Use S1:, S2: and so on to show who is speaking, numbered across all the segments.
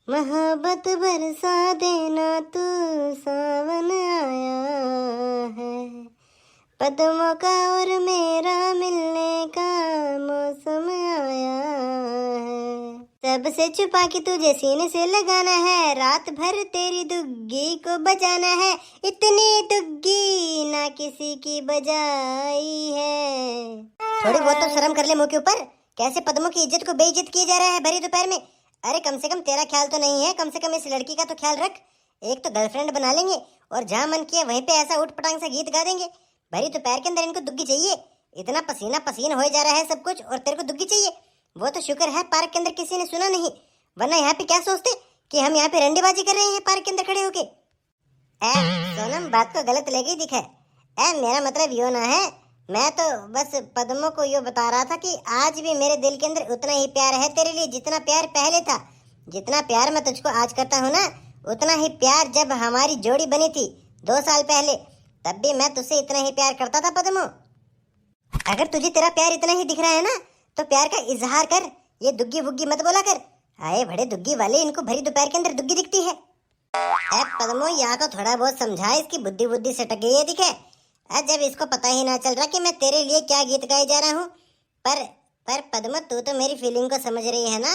S1: मोहब्बत बरसा देना तू, सावन आया है। पद्मों का और मेरा मिलने का मौसम आया है। सबसे छुपा के तुझे सीने से लगाना है, रात भर तेरी दुग्गी को बजाना है। इतनी दुग्गी ना किसी की बजाई है। थोड़ी बहुत तो शर्म कर ले मुंह के ऊपर। कैसे पद्मों की इज्जत को बेइज्जत किया जा रहा है भरी दोपहर में। अरे कम से कम तेरा ख्याल तो नहीं है, कम से कम इस लड़की का तो ख्याल रख। एक तो गर्लफ्रेंड बना लेंगे और जहाँ मन किया वहीं पे ऐसा उठ पटांग सा गीत गा देंगे। भरी दोपहर के अंदर इनको दुग्गी चाहिए। इतना पसीना पसीन हो जा रहा है सब कुछ और तेरे को दुग्गी चाहिए। वो तो शुक्र है पार्क के अंदर किसी ने सुना नहीं, वरना यहाँ पे क्या सोचते कि हम यहाँ पे रंडीबाजी कर रहे हैं पार्क के अंदर खड़े होके। सोनम बात को गलत लेके दिखा। मेरा मतलब यो ना है, मैं तो बस पद्मों को यो बता रहा था कि आज भी मेरे दिल के अंदर उतना ही प्यार है तेरे लिए जितना प्यार पहले था। जितना प्यार मैं तुझको आज करता हूँ ना, उतना ही प्यार जब हमारी जोड़ी बनी थी 2 साल पहले, तब भी मैं तुझसे इतना ही प्यार करता था पद्मो। अगर तुझे तेरा प्यार इतना ही दिख रहा है ना, तो प्यार का इजहार कर, ये दुग्गी वुग्गी मत बोला कर। आए बड़े दुग्गी वाले, इनको भरी दोपहर के अंदर दुग्गी दिखती है। पद्मो यहाँ को थोड़ा बहुत समझा, इसकी बुद्धि बुद्धि सटक गई है दिखे। जब इसको पता ही ना चल रहा कि मैं तेरे लिए क्या गीत गाए जा रहा हूँ। पर पद्मो तू तो मेरी फीलिंग को समझ रही है ना।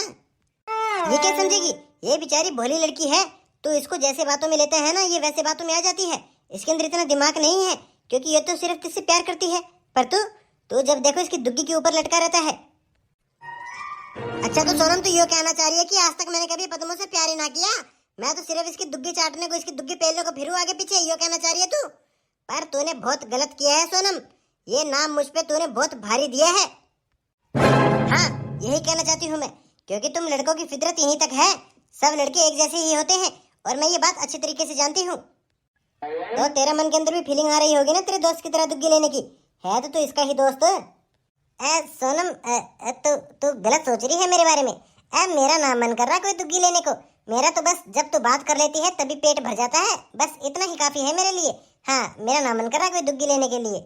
S1: ये क्या समझेगी, ये बेचारी भोली लड़की है। तू इसको जैसे बातों में लेता है ना, ये वैसे बातों में आ जाती है। इसके अंदर इतना दिमाग नहीं है, क्योंकि ये तो सिर्फ तुझसे प्यार करती है। पर तू जब देखो इसकी दुग्गी के ऊपर लटका रहता है। अच्छा तो सोनम, तू ये कहना चाह रही है कि आज तक मैंने कभी पद्मों से प्यार ही ना किया, मैं तो सिर्फ इसकी दुग्गी चाटने को, इसकी दुग्गी पेलने को फिरू आगे पीछे, ये कहना चाह रही है तू। पर तूने बहुत गलत किया है सोनम, ये नाम मुझ पे तूने बहुत भारी दिया है। हाँ यही कहना चाहती हूँ मैं, क्योंकि तुम लड़कों की फितरत यहीं तक है, सब लड़के एक जैसे ही होते हैं और मैं ये बात अच्छी तरीके से जानती हूँ। तो तेरे मन के अंदर भी फीलिंग आ रही होगी ना तेरे दोस्त की तरह दुग्गी लेने की, है तो तू इसका ही दोस्त। सोनम तू गलत सोच रही है मेरे बारे में। मेरा ना मन कर रहा कोई दुग्गी लेने को, मेरा तो बस जब तू बात कर लेती है तभी पेट भर जाता है, बस इतना ही काफी है मेरे लिए। हाँ मेरा ना मन कर रहा कोई दुग्गी लेने के लिए।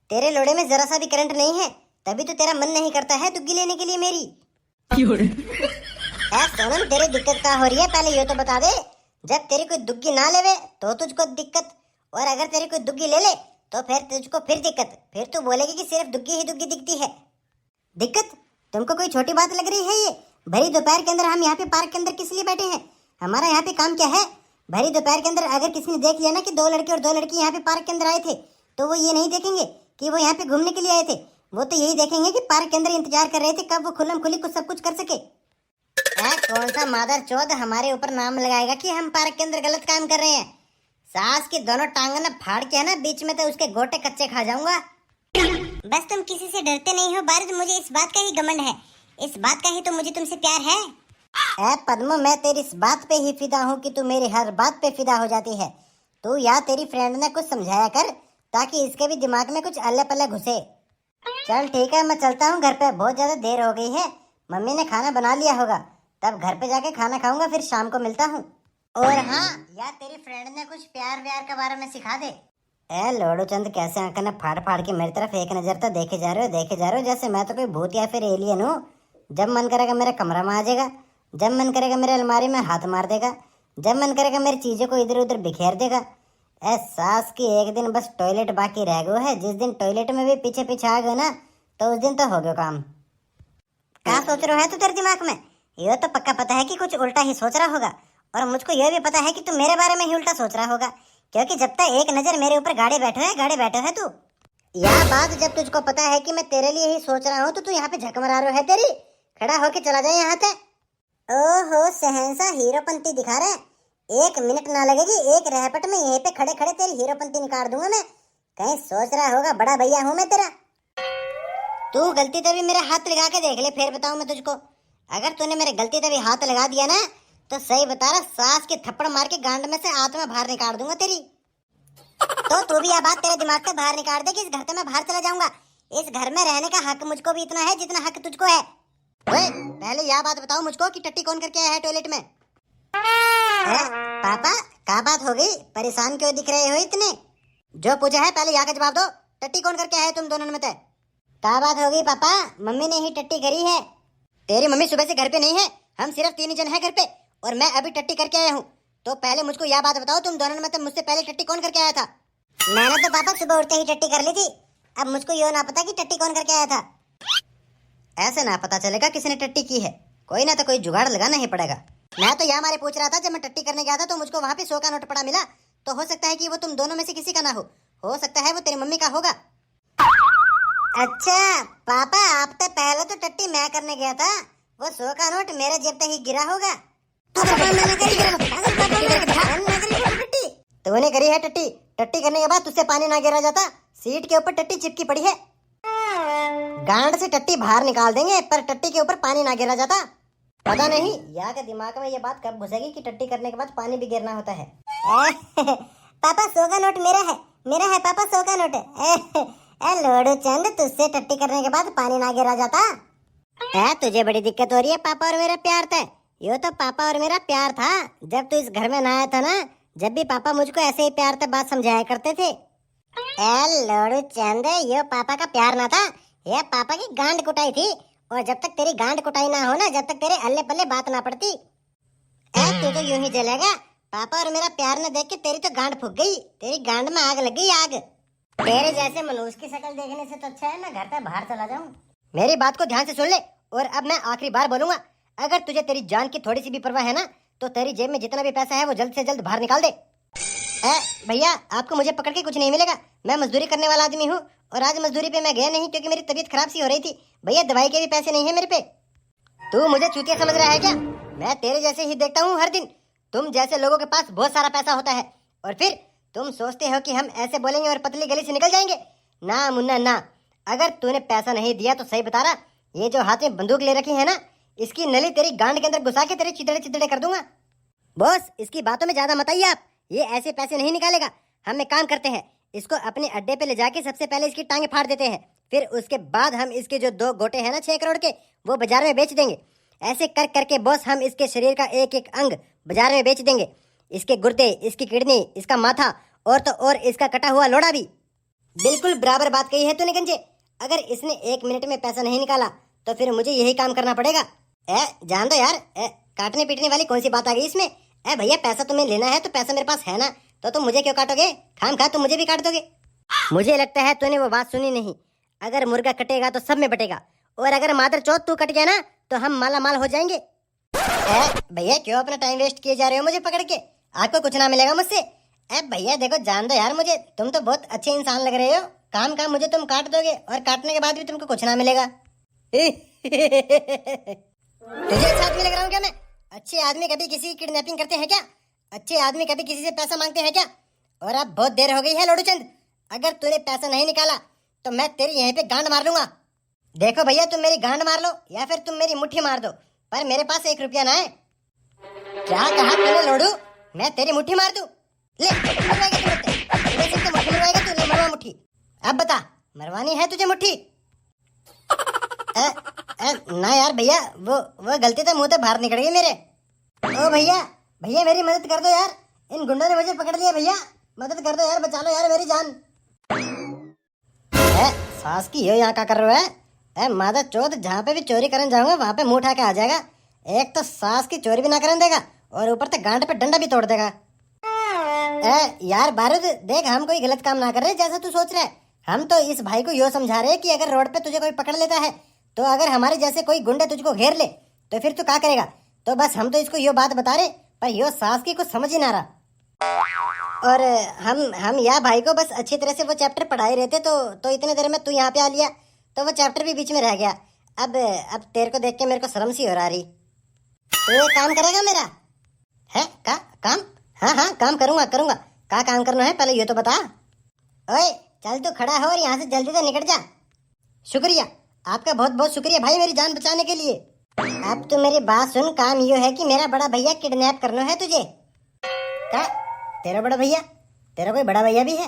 S1: तेरे लोड़े में जरा सा भी करंट नहीं है, तभी तो तेरा मन नहीं करता है दुग्गी लेने के लिए मेरी। सोनम तेरी दिक्कत क्या हो रही है पहले ये तो बता दे। जब तेरी कोई दुग्गी ना लेवे तो तुझको दिक्कत, और अगर तेरी कोई दुग्गी ले ले तो फिर तुझको फिर दिक्कत। फिर तू बोलेगी कि सिर्फ दुग्गी ही दुग्गी दिखती है। दिक्कत तुमको कोई छोटी बात लग रही है ये? भरी दोपहर के अंदर हम यहाँ पे पार्क के अंदर किस लिए बैठे हैं? हमारा यहाँ पे काम क्या है? भरी दोपहर के अंदर अगर किसी ने देख लिया ना कि 2 लड़के और 2 लड़की यहाँ पे पार्क के अंदर आए थे, तो वो ये नहीं देखेंगे कि वो यहाँ पे घूमने के लिए आए थे, वो तो यही देखेंगे कि पार्क के अंदर इंतजार कर रहे थे कब वो खुल्लम खुली कुछ सब कुछ कर सके। कौन सा मादर चौथ हमारे ऊपर नाम लगाएगा कि हम पार्क के अंदर गलत काम कर रहे हैं? सास की दोनों टांगों ना फाड़ के है ना बीच में, तो उसके गोटे कच्चे खा जाऊंगा। बस तुम किसी से डरते नहीं हो बारिश, मुझे इस बात का ही घमंड है, इस बात का ही तो मुझे तुमसे प्यार है। पद्मो मैं तेरी इस बात पे ही फिदा हूँ कि तू मेरी हर बात पे फिदा हो जाती है। तू या तेरी फ्रेंड ने कुछ समझाया कर ताकि इसके भी दिमाग में कुछ अल्ले पल्ले घुसे। चल ठीक है मैं चलता हूँ घर पे, बहुत ज्यादा देर हो गई है, मम्मी ने खाना बना लिया होगा, तब घर पे जाके खाना खाऊंगा, फिर शाम को मिलता हूँ। और हाँ या तेरी फ्रेंड ने कुछ प्यार व्यार के बारे में सिखा दे। लोडू चंद कैसे आंखें ने फाड़ फाड़ के मेरी तरफ एक नजर तो देखे जा रहे हो जैसे मैं तो कोई भूत या फिर एलियन हूँ। जब मन करेगा मेरे कमरा में आ जाएगा, जब मन करेगा मेरे अलमारी में हाथ मार देगा, जब मन करेगा मेरी चीजों को इधर उधर बिखेर देगा। सास की एक दिन बस टॉयलेट बाकी रह गया है, जिस दिन टॉयलेट में भी पीछे पीछे आ गए ना तो उस दिन तो हो गया काम। क्या सोच रहे हो तो तेरे दिमाग में? ये तो पक्का पता है कि कुछ उल्टा ही सोच रहा होगा, और मुझको यह भी पता है कि तू मेरे बारे में ही उल्टा सोच रहा होगा, क्योंकि जब तक एक नजर मेरे ऊपर गाड़े बैठो है तू। यह बात जब तुझको पता है कि मैं तेरे लिए ही सोच रहा हूँ तो तू यहाँ पे झक मरा रहा है तेरी। खड़ा होके चला जाए यहाँ से। ओहो सहनसा हीरोपंती दिखा रहा है, 1 मिनट ना लगेगी, एक रहपट में यहीं पे खड़े खड़े तेरी हीरोपंती निकाल दूंगा मैं। कहीं सोच रहा होगा बड़ा भैया हूँ मैं तेरा। तू गलती तभी मेरा हाथ लगा के देख ले, फिर बताऊं मैं तुझको। अगर तूने मेरे गलती तभी हाथ लगा दिया ना तो सही बता रहा, सास के थप्पड़ मार के गांड में से आत्मा बाहर निकाल दूंगा तेरी। तो तू भी यह बात तेरे दिमाग से बाहर निकाल दे कि इस घर से मैं बाहर चला जाऊंगा। इस घर में रहने का हक मुझको भी इतना है जितना हक तुझको है। ओए पहले यह बात बताओ मुझको कि टट्टी कौन करके आया है टॉयलेट में? पापा क्या बात हो गई, परेशान क्यों दिख रहे हो इतने? जो पूछा है पहले यहाँ का जवाब दो, टट्टी कौन करके आया है तुम दोनों में? क्या बात हो गई पापा? मम्मी ने ही टट्टी करी है। तेरी मम्मी सुबह से घर पे नहीं है, हम सिर्फ 3 ही जन है घर पे,
S2: और मैं अभी टट्टी करके आया हूँ। तो पहले मुझको यह बात बताओ, तुम दोनों में से मुझसे पहले टट्टी कौन करके आया था?
S1: मैंने तो पापा सुबह उठते ही टट्टी कर ली थी। अब मुझको यो ना पता कि टट्टी कौन करके आया था।
S2: ऐसे ना पता चलेगा किसने टट्टी की है, कोई ना तो कोई जुगाड़ लगाना ही पड़ेगा। मैं तो यहाँ मारे पूछ रहा था, जब मैं टट्टी करने गया था तो मुझको वहाँ पे 100 का नोट पड़ा मिला, तो हो सकता है कि वो तुम दोनों में से किसी का ना हो सकता है वो तेरी मम्मी का होगा।
S1: अच्छा पापा, आप तो पहले तो टट्टी मैं करने गया था, वो 100 का नोट मेरे जेब तक ही गिरा होगा।
S2: तूने करी है टट्टी? टट्टी करने के बाद तुझसे पानी ना गिरा जाता, सीट के ऊपर टट्टी चिपकी पड़ी है। गांड से टट्टी बाहर निकाल देंगे, पर टट्टी के ऊपर पानी ना गिरा जाता। पता नहीं यहाँ के दिमाग में ये बात कब घुसेगी कि टट्टी करने के बाद पानी भी गिरना होता है।
S1: पापा 100 का नोट मेरा है पापा, 100 का नोट है। लोडू चंद, तुझसे टट्टी करने के बाद पानी ना गिरा जाता। तुझे बड़ी दिक्कत हो रही है पापा और मेरा प्यार था। यो तो पापा और मेरा प्यार था जब तू इस घर में ना आया था ना, जब भी पापा मुझको ऐसे ही प्यार से बात समझाया करते थे। लोडू चंद, यो पापा का प्यार ना था, ये पापा की गांड कुटाई थी। और जब तक तेरी गांड कुटाई ना हो ना, जब तक तेरे अल्ले पल्ले बात ना पड़ती, तू तो यूं ही जलेगा। पापा और मेरा प्यार न देख के तेरी तो गांड फूक गई, तेरी गांड में आग लग गई, आग। तेरे जैसे मनुष्य की शक्ल देखने से तो अच्छा है मैं घर से बाहर चला जाऊं।
S2: मेरी बात को ध्यान से सुन ले, और अब मैं आखिरी बार बोलूंगा, अगर तुझे तेरी जान की थोड़ी सी भी परवाह है ना, तो तेरी जेब में जितना भी पैसा है वो जल्द से जल्द बाहर निकाल दे। भैया, आपको मुझे पकड़ के कुछ नहीं मिलेगा, मैं मजदूरी करने वाला आदमी हूँ, और आज मजदूरी पे मैं गया नहीं क्योंकि मेरी तबीयत खराब सी हो रही थी। भैया, दवाई के भी पैसे नहीं है मेरे पे। तू मुझे चूतिया समझ रहा है क्या? मैं तेरे जैसे ही देखता हूँ हर दिन। तुम जैसे लोगों के पास बहुत सारा पैसा होता है, और फिर तुम सोचते हो कि हम ऐसे बोलेंगे और पतली गली से निकल जाएंगे। ना मुन्ना ना, अगर तूने पैसा नहीं दिया तो सही बता रहा, ये जो हाथ में बंदूक ले रखी है ना, इसकी नली तेरी गांड के अंदर घुसा के तेरे चितड़े चितड़े कर दूंगा। बॉस, इसकी बातों में ज्यादा मत आइए आप, ये ऐसे पैसे नहीं निकालेगा। हम एक काम करते हैं, इसको अपने अड्डे पे ले जाके सबसे पहले इसकी टांगे फाड़ देते हैं, फिर उसके बाद हम इसके जो 2 गोटे हैं ना 6 करोड़ के, वो बाजार में बेच देंगे। ऐसे कर करके बॉस हम इसके शरीर का एक एक अंग बाजार में बेच देंगे। इसके गुर्दे, इसकी किडनी, इसका माथा, और तो और इसका कटा हुआ लोड़ा भी। बिल्कुल बराबर बात कही है तूने गंजे। अगर इसने 1 मिनट में पैसा नहीं निकाला तो फिर मुझे यही काम करना पड़ेगा। जान दो यार, काटने पीटने वाली कौन सी बात आ गई इसमें? भैया, पैसा तुम्हें लेना है तो पैसा मेरे पास है ना, तो तुम मुझे क्यों काटोगे? खाम खा तुम मुझे भी काट दोगे। मुझे लगता है तूने वो बात सुनी नहीं। अगर मुर्गा कटेगा तो सब में बटेगा, और अगर मादर चौथ तू कट गया ना तो हम माला माल हो जाएंगे। भैया, क्यों अपना टाइम वेस्ट किए जा रहे हो मुझे पकड़ के? आपको कुछ ना मिलेगा मुझसे। भैया देखो, जान दो यार मुझे, तुम तो बहुत अच्छे इंसान लग रहे हो। काम काम मुझे तुम काट दोगे, और काटने के बाद भी तुमको कुछ ना मिलेगा। तुझे अच्छा आदमी लग रहा हूँ क्या मैं? अच्छे आदमी कभी किसी की किडनैपिंग करते हैं क्या? अच्छे आदमी कभी किसी से पैसा मांगते हैं क्या? और अब बहुत देर हो गई है लोडू चंद, अगर तूने पैसा नहीं निकाला तो मैं तेरी यहीं पे गांड मार लूंगा। देखो भैया, तुम मेरी गांड मार लो या फिर तुम मेरी मुट्ठी मार दो, पर मेरे पास 1 रुपया ना है। क्या कहा तूने लोडू? मैं तेरी मुट्ठी मार दूं? ले, मरवा मुट्ठी। अब बता, मरवानी है तुझे मुट्ठी? ना यार भैया, वो गलती तो मुंह से बाहर निकल गई मेरे। ओ भैया, भैया मेरी मदद कर दो यार, इन गुंडों ने मुझे पकड़ लिया। भैया मदद कर दो यार, बचा लो यार मेरी जान। सास की यो यहाँ क्या कर रहे हो? मादा चौथ, जहाँ पे भी चोरी करने जाऊंगा वहाँ पे मुंह उठा के आ जाएगा। एक तो सास की चोरी भी ना करने देगा, और ऊपर तक गांड पे डंडा भी तोड़ देगा। यार बारूद, देख हम कोई गलत काम ना कर रहे जैसा तू सोच रहा है। हम तो इस भाई को यो समझा रहे कि अगर रोड पे तुझे कोई पकड़ लेता है, तो अगर हमारे जैसे कोई गुंडे तुझको घेर ले तो फिर तू क्या करेगा? तो बस हम तो इसको यो बात बता रहे, पर यो सास की कुछ समझ ही ना रहा। और हम या भाई को बस अच्छी तरह से वो चैप्टर पढ़ाए रहते, तो इतने देर में तू यहाँ पे आ लिया तो वो चैप्टर भी बीच में रह गया। अब तेरे को देख के मेरे को शर्म सी हो रही। तो ये काम करेगा मेरा है का काम? हाँ काम करूंगा। क्या काम करना है पहले ये तो बता। ओए चल तू खड़ा हो और यहाँ से जल्दी से निकल जा। शुक्रिया, आपका बहुत बहुत शुक्रिया भाई मेरी जान बचाने के लिए। अब तू मेरी बात सुन, काम ये है कि मेरा बड़ा भैया किडनैप करना है तुझे। क्या? तेरा बड़ा भैया? तेरा कोई बड़ा भैया भी है?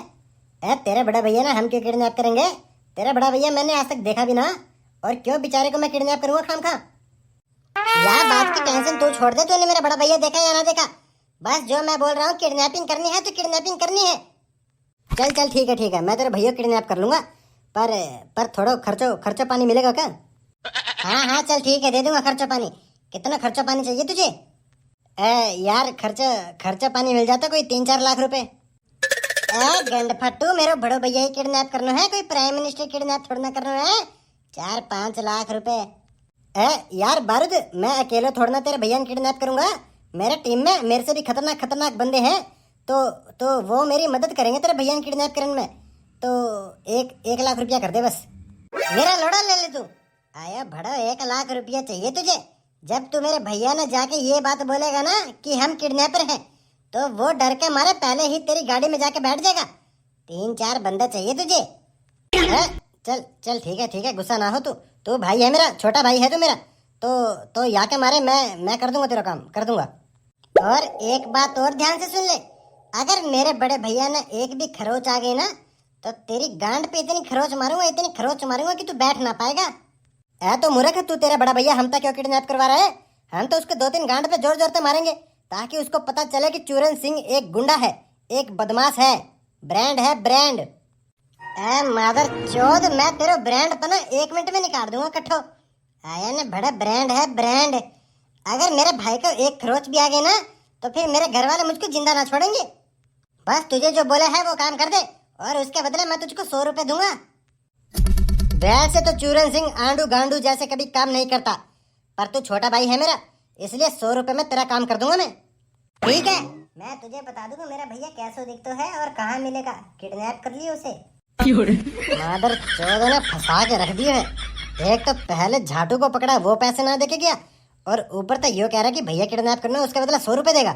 S2: तेरा बड़ा भैया ना हम क्यों किडनैप करेंगे? तेरा बड़ा भैया मैंने आज तक देखा भी ना, और क्यों बेचारे को मैं किडनैप करूंगा खाम खा? यार बात की टेंशन तू छोड़ दे, तूने मेरा बड़ा भैया देखा या ना देखा, बस जो मैं बोल रहा हूँ किडनैपिंग करनी है तो किडनैपिंग करनी है। चल ठीक है, मैं तेरे भैया किडनैप कर लूंगा, पर थोड़ा खर्चो पानी मिलेगा क्या? हाँ चल ठीक है, दे दूंगा खर्चो पानी। कितना खर्चो पानी चाहिए तुझे? यार खर्चा खर्चा पानी मिल जाता कोई 3-4 लाख रुपए। गंड फट्टू, मेरे बड़ो भैया ही किडनैप करना है, कोई प्राइम मिनिस्टर किडनैप थोड़ा ना करना है। 4-5 लाख रुपए। यार बारूद, मैं अकेले थोड़ा ना तेरे भैया ने किडनैप करूंगा। मेरे टीम में मेरे से भी खतरनाक खतरनाक बंदे हैं, तो वो मेरी मदद करेंगे तेरे भैया ने किडनैप करने में। तो 1 लाख रुपया कर दे बस। मेरा लोड़ा ले ले तू। आया बड़ा, 1 लाख रुपया चाहिए तुझे? जब तू मेरे भैया ने जाके ये बात बोलेगा ना कि हम किडनैपर हैं, तो वो डर के मारे पहले ही तेरी गाड़ी में जाके बैठ जाएगा। 3-4 बंदा चाहिए तुझे। चल चल ठीक है, गुस्सा ना हो तू भाई है मेरा, छोटा भाई है तू मेरा। तो या के मारे मैं कर दूंगा तेरा काम, कर दूंगा। और एक बात और ध्यान से सुन ले, अगर मेरे बड़े भैया ने एक भी खरोच आ गई ना, तो तेरी गांड पे इतनी खरोच मारूंगा कि तू बैठ ना पाएगा। तो मूर्ख, तू तेरा बड़ा भैया हम तक क्यों किडनैप करवा रहा है? हम तो उसके 2-3 गांड पे जोर जोर से मारेंगे, ताकि उसको पता चले कि चूरन सिंह एक गुंडा है, एक बदमाश है, ब्रांड है ब्रांड। मादर चौध, मैं तेरे ब्रांड पर ना 1 मिनट में निकाल दूंगा कट्ठो। आया ना बड़ा ब्रांड है ब्रांड। अगर मेरे भाई को एक खरोच भी आ गई ना, तो फिर मेरे घर वाले मुझको जिंदा ना छोड़ेंगे। बस तुझे जो बोला है वो काम कर दे, और उसके बदले मैं तुझको 100 रुपए दूंगा। वैसे तो चूरन सिंह आंडू गांडू जैसे कभी काम नहीं करता, पर तू छोटा भाई है मेरा, इसलिए 100 रुपए में तेरा काम कर दूंगा मैं। ठीक है, मैं तुझे बता दूंगा मेरा भैया कैसे दिखता है और कहाँ मिलेगा। किडनैप कर लियो उसे। मादर चौदह ने फंसा के रख दिए है। एक तो पहले झाटू को पकड़ा, वो पैसे ना देके गया, और ऊपर तो यो कह रहा कि भैया किडनैप करना, उसके बदला 100 रुपए देगा।